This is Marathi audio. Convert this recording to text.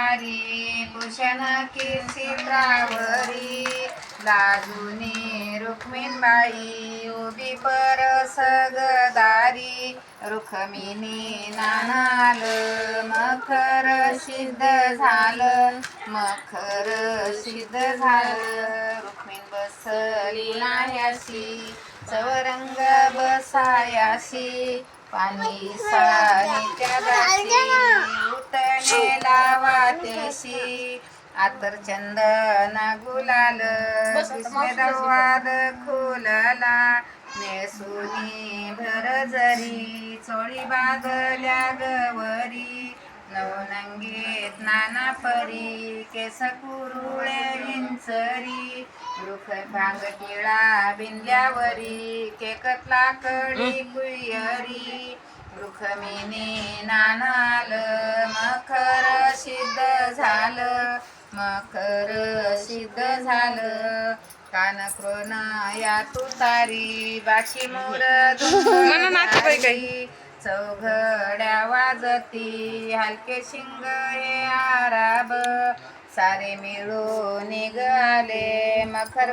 तुतारी भूषण कीर्तित्रावरी लाजुनी रुक्मिणबाई उभी परस गदारी रुक्मिणी नानाल मखर सिद्ध झालं मखर सिद्ध झालं रुक्मिण बसली नाह्याशी चवरंग बसायाशी पाणी साहित्या दासी उतणे लावातेशी आतर चंदन गुलाल विस्मेदवाद खुलला नेसुनी भरजरी चोळी बांधल्या गवरी नवनंगीत नाना परी केस कुरुळे विंचरी रुख भांग केळा बिंदल्यावरी केकतला कडी कुयरी रुक्मिणी नानाल मखर सिद्ध झालं मखर सिद्ध झालं कानक्रोन या तुतारी बाकी मोर चौघड्या वाजती हलके शिंग हे आराब सारे मिळून निघाले मखर